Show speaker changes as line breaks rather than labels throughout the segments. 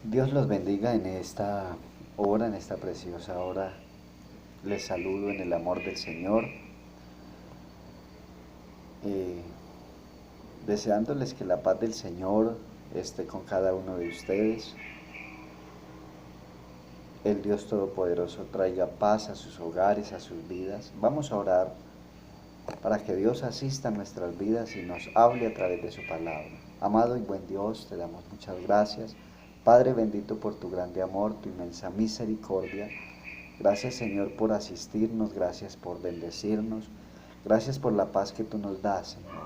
Dios los bendiga en esta hora, en esta preciosa hora. Les saludo en el amor del Señor, eh, deseándoles que la paz del Señor esté con cada uno de ustedes. El Dios Todopoderoso traiga paz a sus hogares, a sus vidas. Vamos a orar para que Dios asista a nuestras vidas y nos hable a través de su palabra. Amado y buen Dios, te damos muchas gracias. Padre bendito por tu grande amor, tu inmensa misericordia. Gracias Señor por asistirnos, gracias por bendecirnos, gracias por la paz que tú nos das, Señor.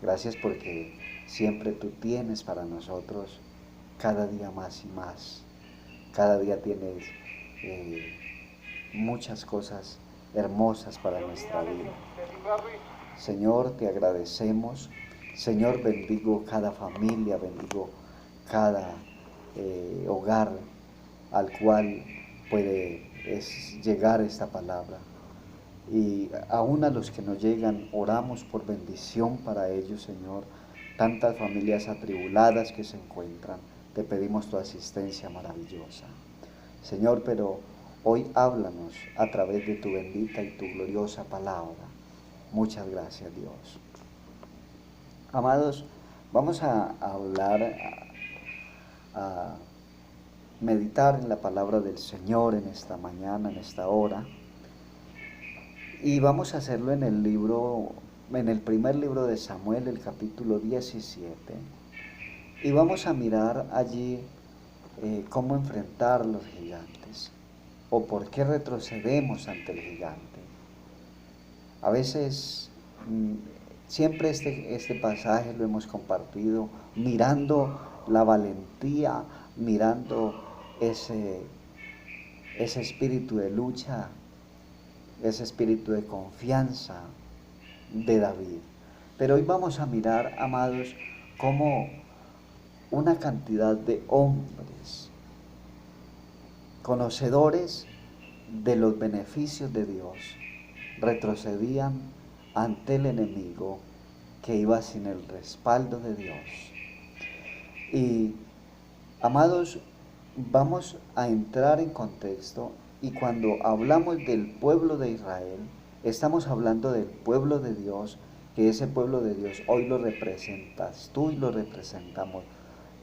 Gracias porque siempre tú tienes para nosotros cada día más y más. Cada día tienes eh, muchas cosas hermosas para nuestra vida. Señor, te agradecemos. Señor, bendigo cada familia, bendigo cada hogar al cual puede llegar esta palabra. Y aún a los que nos llegan, oramos por bendición para ellos, Señor. Tantas familias atribuladas que se encuentran, te pedimos tu asistencia maravillosa. Señor, pero hoy háblanos a través de tu bendita y tu gloriosa palabra. Muchas gracias, Dios. Amados, vamos a hablar, a meditar en la palabra del Señor en esta mañana, en esta hora. Y vamos a hacerlo en el primer libro de Samuel, el capítulo 17. Y vamos a mirar allí cómo enfrentar los gigantes o por qué retrocedemos ante el gigante. A veces, siempre este pasaje lo hemos compartido mirando la valentía, mirando ese espíritu de lucha, ese espíritu de confianza de David. Pero hoy vamos a mirar, amados, cómo una cantidad de hombres conocedores de los beneficios de Dios retrocedían ante el enemigo que iba sin el respaldo de Dios. Y, amados, vamos a entrar en contexto, y cuando hablamos del pueblo de Israel, estamos hablando del pueblo de Dios, que ese pueblo de Dios hoy lo representas tú y lo representamos,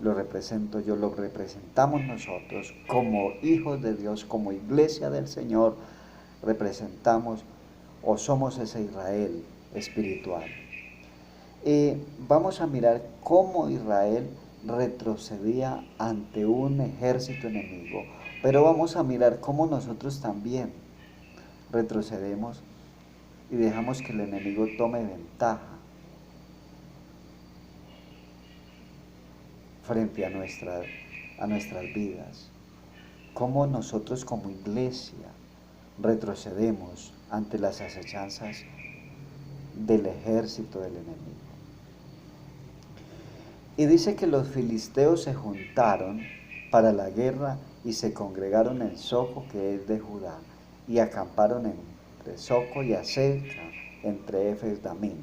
lo represento yo, lo representamos nosotros como hijos de Dios, como iglesia del Señor, representamos o somos ese Israel espiritual. Vamos a mirar cómo Israel retrocedía ante un ejército enemigo, pero vamos a mirar cómo nosotros también retrocedemos y dejamos que el enemigo tome ventaja frente a nuestras vidas. Cómo nosotros como iglesia retrocedemos ante las acechanzas del ejército del enemigo. Y dice que los filisteos se juntaron para la guerra y se congregaron en Soco, que es de Judá, y acamparon entre Soco y Azeca, entre Efes Damín.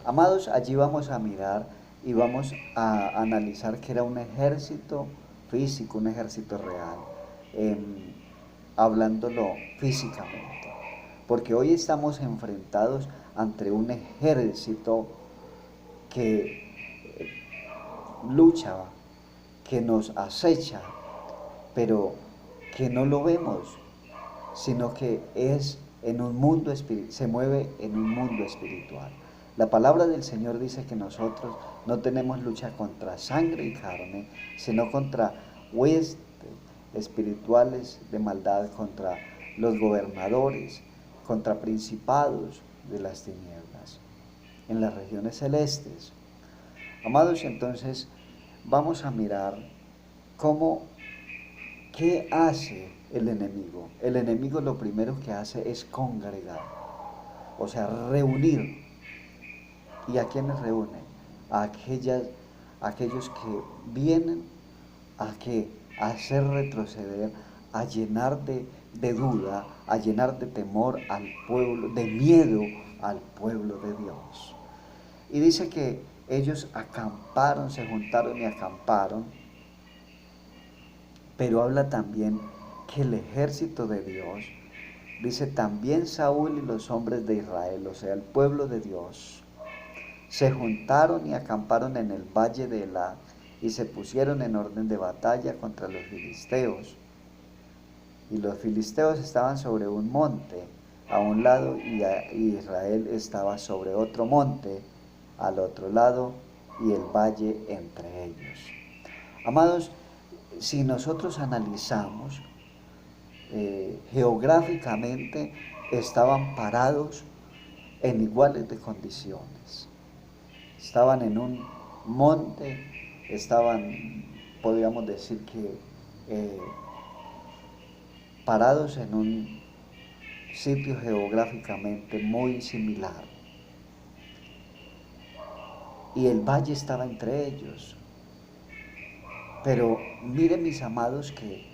Amados, allí vamos a mirar y vamos a analizar que era un ejército físico, un ejército real, hablándolo físicamente. Porque hoy estamos enfrentados ante un ejército que lucha, que nos acecha, pero que no lo vemos, sino que es en un mundo espiritual, se mueve en un mundo espiritual. La palabra del Señor dice que nosotros no tenemos lucha contra sangre y carne, sino contra huestes espirituales de maldad, contra los gobernadores, contra principados de las tinieblas, en las regiones celestes. Amados, entonces vamos a mirar qué hace el enemigo. El enemigo lo primero que hace es congregar, o sea, reunir. ¿Y a quiénes reúne? A aquellos que vienen a hacer retroceder, a llenar de duda, a llenar de temor al pueblo, de miedo al pueblo de Dios. Y dice que ellos acamparon, se juntaron y acamparon pero habla también que el ejército de Dios, dice también Saúl y los hombres de Israel, o sea, el pueblo de Dios, se juntaron y acamparon en el valle de Elá y se pusieron en orden de batalla contra los filisteos. Y los filisteos estaban sobre un monte a un lado y Israel estaba sobre otro monte al otro lado y el valle entre ellos. Amados, si nosotros analizamos geográficamente, estaban parados en iguales de condiciones. Estaban en un monte, estaban, podríamos decir que, parados en un sitio geográficamente muy similar. Y el valle estaba entre ellos. Pero miren, mis amados, que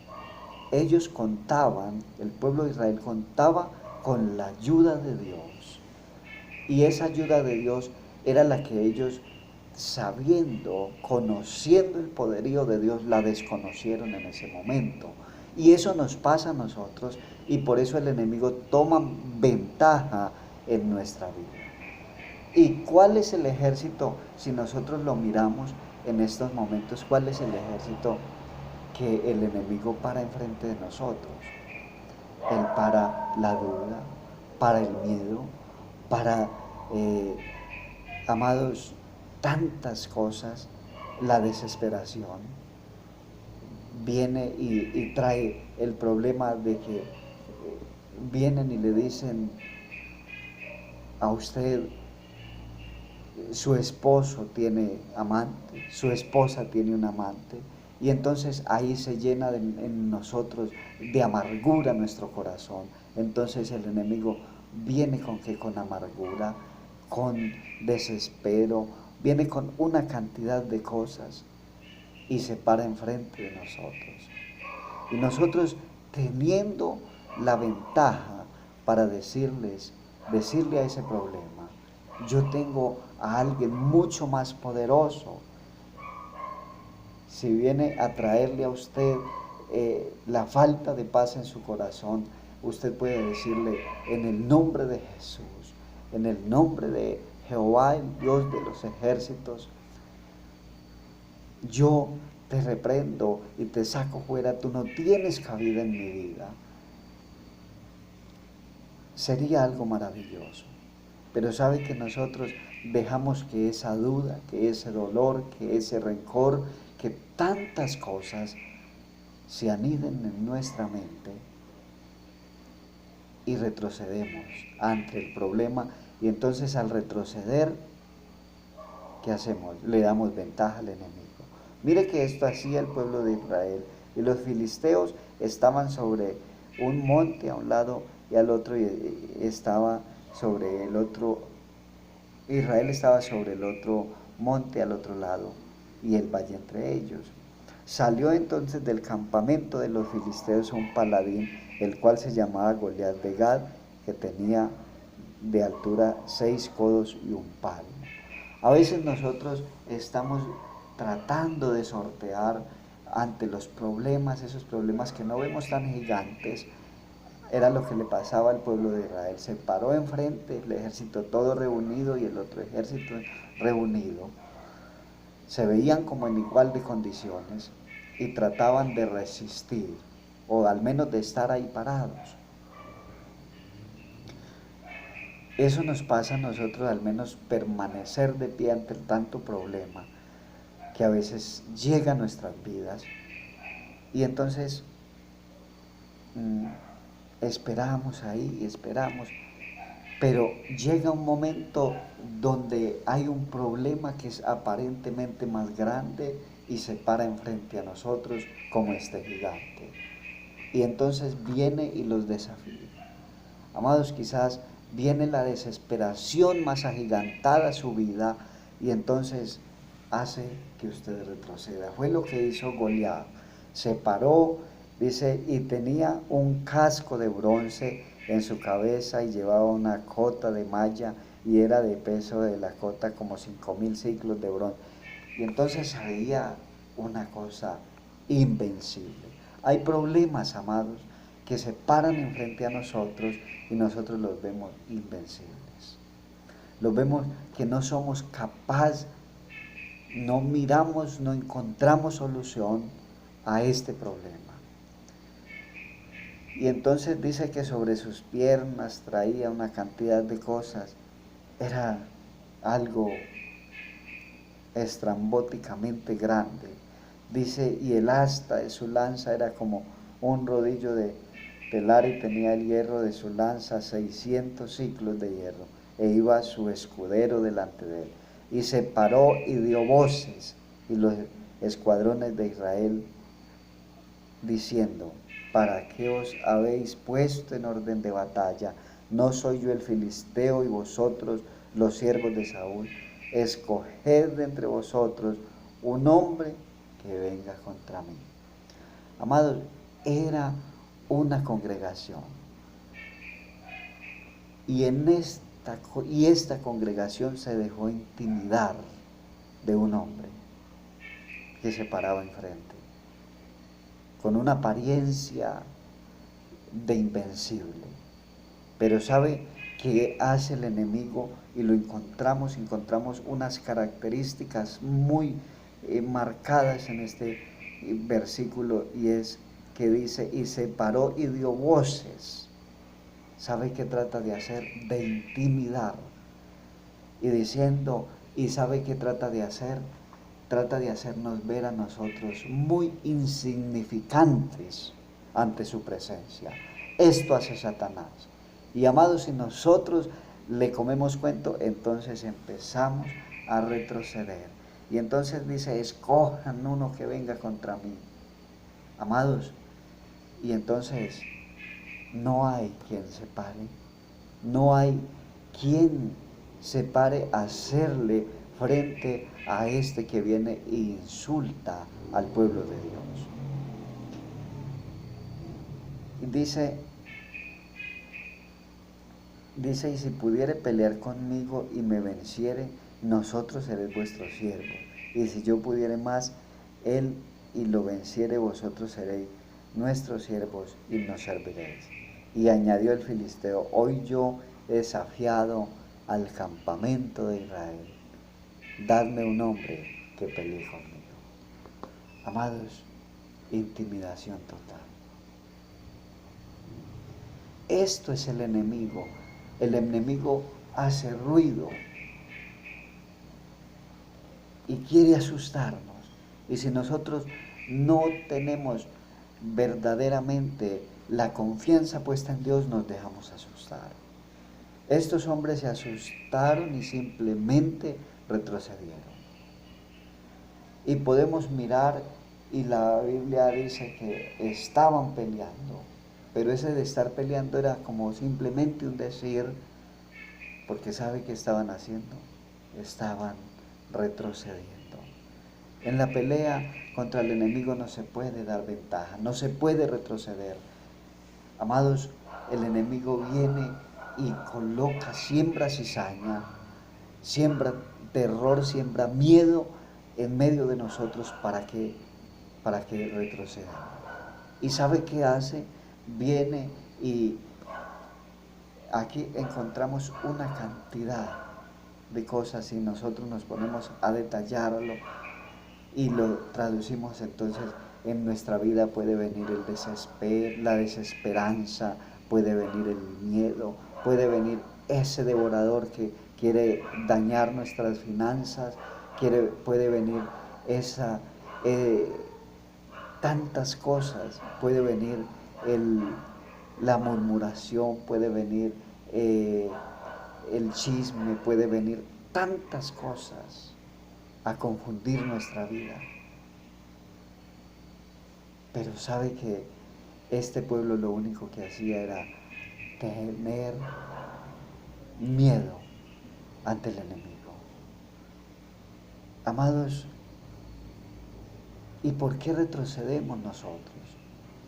ellos contaban, el pueblo de Israel contaba con la ayuda de Dios. Y esa ayuda de Dios era la que ellos, sabiendo, conociendo el poderío de Dios, la desconocieron en ese momento. Y eso nos pasa a nosotros, y por eso el enemigo toma ventaja en nuestra vida. ¿Y cuál es el ejército, si nosotros lo miramos en estos momentos, cuál es el ejército que el enemigo para enfrente de nosotros? Él para la duda, para el miedo, para, amados, tantas cosas, la desesperación. Viene y trae el problema de que vienen y le dicen a usted, su esposo tiene amante, su esposa tiene un amante, y entonces ahí se llena en nosotros de amargura nuestro corazón. Entonces el enemigo viene con que con amargura, con desespero, viene con una cantidad de cosas y se para enfrente de nosotros. Y nosotros, teniendo la ventaja para decirle a ese problema, yo tengo a alguien mucho más poderoso. Si viene a traerle a usted la falta de paz en su corazón, usted puede decirle, en el nombre de Jesús, en el nombre de Jehová, el Dios de los ejércitos, yo te reprendo y te saco fuera, tú no tienes cabida en mi vida. Sería algo maravilloso. Pero sabe que nosotros dejamos que esa duda, que ese dolor, que ese rencor, que tantas cosas se aniden en nuestra mente y retrocedemos ante el problema. Y entonces al retroceder, ¿qué hacemos? Le damos ventaja al enemigo. Mire que esto hacía el pueblo de Israel. Y los filisteos estaban sobre un monte a un lado y al otro, y estaba sobre el otro, Israel estaba sobre el otro monte al otro lado y el valle entre ellos. Salió entonces del campamento de los filisteos un paladín, el cual se llamaba Goliat de Gad, que tenía de altura 6 codos y un palmo. A veces nosotros estamos tratando de sortear ante los problemas, esos problemas que no vemos tan gigantes. Era lo que le pasaba al pueblo de Israel. Se paró enfrente el ejército todo reunido y el otro ejército reunido. Se veían como en igual de condiciones y trataban de resistir, o al menos de estar ahí parados. Eso nos pasa a nosotros, al menos permanecer de pie ante tanto problema que a veces llega a nuestras vidas. Y entonces esperamos ahí y esperamos, pero llega un momento donde hay un problema que es aparentemente más grande y se para enfrente a nosotros como este gigante. Y entonces viene y los desafía. Amados, quizás viene la desesperación más agigantada a su vida y entonces hace que usted retroceda. Fue lo que hizo Goliat. Se paró, dice, y tenía un casco de bronce en su cabeza y llevaba una cota de malla y era de peso de la cota como 5.000 ciclos de bronce. Y entonces se veía una cosa invencible. Hay problemas, amados, que se paran enfrente a nosotros y nosotros los vemos invencibles. Los vemos que no somos capaces, no miramos, no encontramos solución a este problema. Y entonces dice que sobre sus piernas traía una cantidad de cosas. Era algo estrambóticamente grande. Dice, y el asta de su lanza era como un rodillo de telar, y tenía el hierro de su lanza 600 siclos de hierro, e iba su escudero delante de él. Y se paró y dio voces, y los escuadrones de Israel, diciendo, ¿para qué os habéis puesto en orden de batalla? ¿No soy yo el filisteo y vosotros los siervos de Saúl? Escoged de entre vosotros un hombre que venga contra mí. Amados, era una congregación. Y esta congregación se dejó intimidar de un hombre que se paraba enfrente, con una apariencia de invencible. Pero ¿sabe qué hace el enemigo? Y lo encontramos unas características muy marcadas en este versículo, y es que dice, y se paró y dio voces. ¿Sabe qué trata de hacer? De intimidar. Y diciendo, ¿y sabe qué trata de hacer? Trata de hacernos ver a nosotros muy insignificantes ante su presencia. Esto hace Satanás. Y amados, si nosotros le comemos cuento, entonces empezamos a retroceder. Y entonces dice, escojan uno que venga contra mí. Amados, y entonces no hay quien se pare, no hay quien se pare a hacerle frente a este que viene e insulta al pueblo de Dios. Y dice, y si pudiere pelear conmigo y me venciere, nosotros seréis vuestros siervos. Y si yo pudiere más, él y lo venciere, vosotros seréis nuestros siervos y nos serviréis. Y añadió el filisteo, hoy yo he desafiado al campamento de Israel. Dadme un hombre que pelee conmigo. Amados, intimidación total. Esto es el enemigo. El enemigo hace ruido y quiere asustarnos. Y si nosotros no tenemos verdaderamente la confianza puesta en Dios, nos dejamos asustar. Estos hombres se asustaron y simplemente retrocedieron. Y podemos mirar, y la Biblia dice que estaban peleando, pero ese de estar peleando era como simplemente un decir, porque ¿sabe qué estaban haciendo? Estaban retrocediendo. En la pelea contra el enemigo no se puede dar ventaja, no se puede retroceder. Amados, el enemigo viene y coloca, siembra cizaña, siembra terror, siembra miedo en medio de nosotros para que retrocedamos. ¿Y sabe qué hace? Viene, y aquí encontramos una cantidad de cosas, y nosotros nos ponemos a detallarlo y lo traducimos, entonces en nuestra vida puede venir el desespero, la desesperanza, puede venir el miedo, puede venir ese devorador que quiere dañar nuestras finanzas, puede venir tantas cosas, puede venir la murmuración, puede venir el chisme, puede venir tantas cosas a confundir nuestra vida. Pero sabe que este pueblo lo único que hacía era tener miedo ante el enemigo. Amados, ¿y por qué retrocedemos nosotros?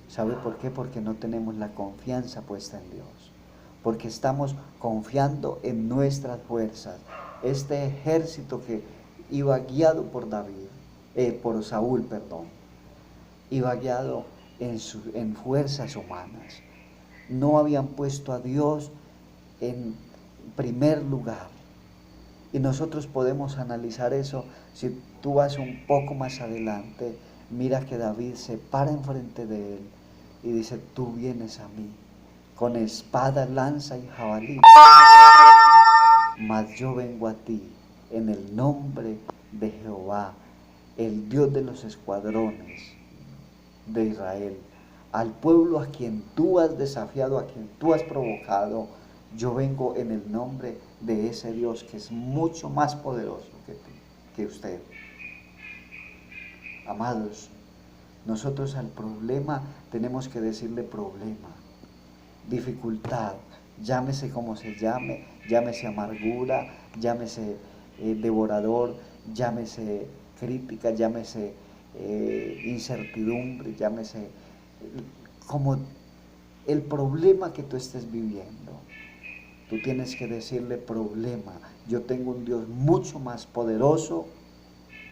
¿Sabe por qué? Porque no tenemos la confianza puesta en Dios. Porque estamos confiando en nuestras fuerzas. Este ejército que iba guiado por Saúl, iba guiado en fuerzas humanas. No habían puesto a Dios en primer lugar. Y nosotros podemos analizar eso. Si tú vas un poco más adelante, mira que David se para enfrente de él y dice: tú vienes a mí con espada, lanza y jabalí, mas yo vengo a ti en el nombre de Jehová, el Dios de los escuadrones de Israel, al pueblo a quien tú has desafiado, a quien tú has provocado. Yo vengo en el nombre de ese Dios que es mucho más poderoso que usted. Amados, nosotros al problema tenemos que decirle problema, dificultad, llámese como se llame, llámese amargura, llámese devorador, llámese crítica, llámese incertidumbre, llámese como el problema que tú estés viviendo. Tú tienes que decirle problema. Yo tengo un Dios mucho más poderoso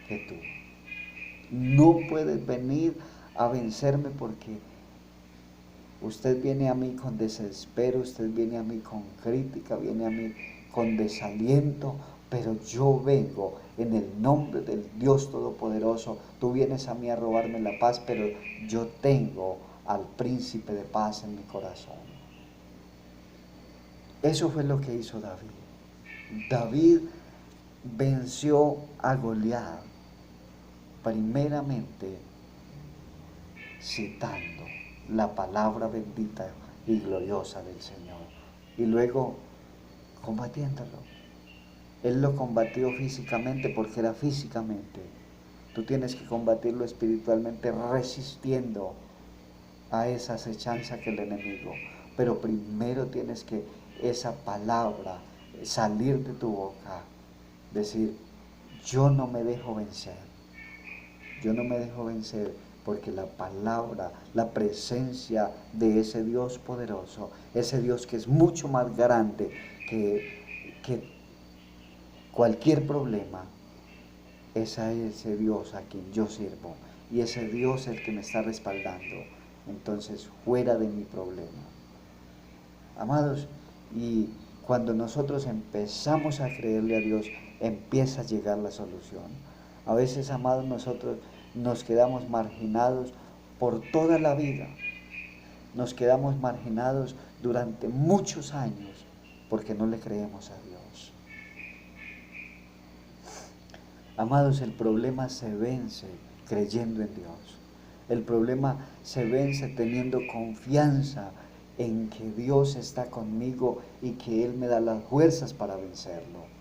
que tú. No puedes venir a vencerme porque usted viene a mí con desespero, usted viene a mí con crítica, viene a mí con desaliento, pero yo vengo en el nombre del Dios Todopoderoso. Tú vienes a mí a robarme la paz, pero yo tengo al príncipe de paz en mi corazón. Eso fue lo que hizo David. David venció a Goliat primeramente citando la palabra bendita y gloriosa del Señor, y luego combatiéndolo. Él lo combatió físicamente porque era físicamente. Tú tienes que combatirlo espiritualmente, resistiendo a esa acechanza que el enemigo. Pero primero tienes que esa palabra salir de tu boca, decir: yo no me dejo vencer. Yo no me dejo vencer, porque la palabra, la presencia de ese Dios poderoso, ese Dios que es mucho más grande que cualquier problema, es a ese Dios a quien yo sirvo, y ese Dios es el que me está respaldando. Entonces, fuera de mi problema. Amados, y cuando nosotros empezamos a creerle a Dios, empieza a llegar la solución. A veces, amados, nosotros nos quedamos marginados por toda la vida. Nos quedamos marginados durante muchos años porque no le creemos a Dios. Amados, el problema se vence creyendo en Dios. El problema se vence teniendo confianza en que Dios está conmigo y que Él me da las fuerzas para vencerlo.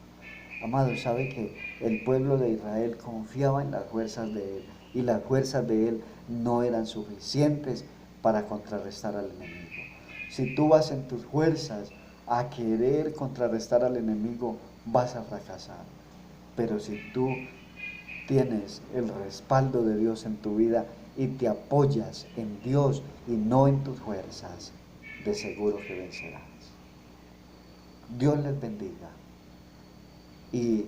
Amados, sabe que el pueblo de Israel confiaba en las fuerzas de Él, y las fuerzas de Él no eran suficientes para contrarrestar al enemigo. Si tú vas en tus fuerzas a querer contrarrestar al enemigo, vas a fracasar. Pero si tú tienes el respaldo de Dios en tu vida y te apoyas en Dios y no en tus fuerzas, de seguro que vencerás. Dios les bendiga. Y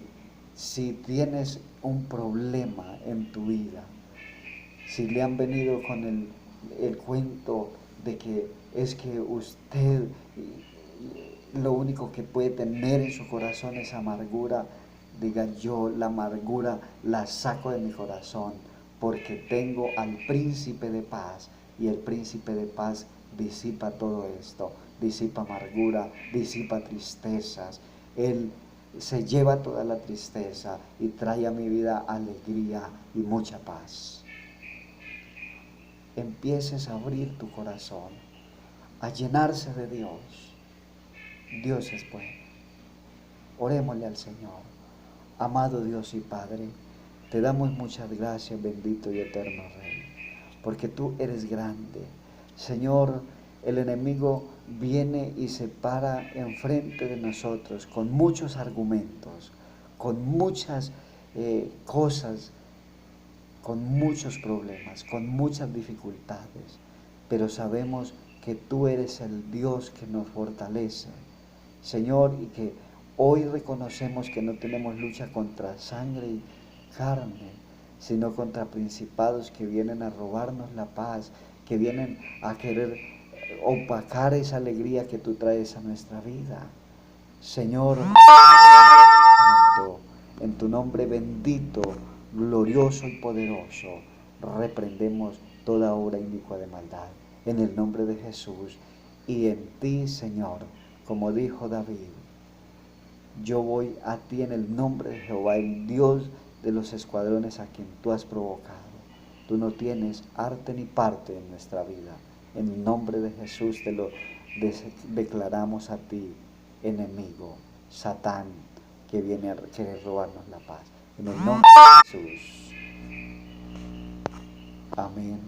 si tienes un problema en tu vida, si le han venido con el cuento de que es que usted lo único que puede tener en su corazón es amargura, diga: yo la amargura la saco de mi corazón porque tengo al príncipe de paz, y el príncipe de paz disipa todo esto, disipa amargura, disipa tristezas. Él se lleva toda la tristeza y trae a mi vida alegría y mucha paz. Empieces a abrir tu corazón, a llenarse de Dios. Dios es bueno. Orémosle al Señor. Amado Dios y Padre, te damos muchas gracias, bendito y eterno Rey, porque tú eres grande. Señor, el enemigo viene y se para enfrente de nosotros con muchos argumentos, con muchas cosas, con muchos problemas, con muchas dificultades, pero sabemos que tú eres el Dios que nos fortalece, Señor, y que hoy reconocemos que no tenemos lucha contra sangre y carne, sino contra principados que vienen a robarnos la paz, que vienen a querer opacar esa alegría que tú traes a nuestra vida. Señor Santo, en tu nombre bendito, glorioso y poderoso, reprendemos toda obra iniqua de maldad. En el nombre de Jesús y en ti, Señor, como dijo David, yo voy a ti en el nombre de Jehová, el Dios de los escuadrones a quien tú has provocado. Tú no tienes arte ni parte en nuestra vida. En el nombre de Jesús te lo declaramos a ti, enemigo, Satán, que viene a querer robarnos la paz. En el nombre de Jesús. Amén.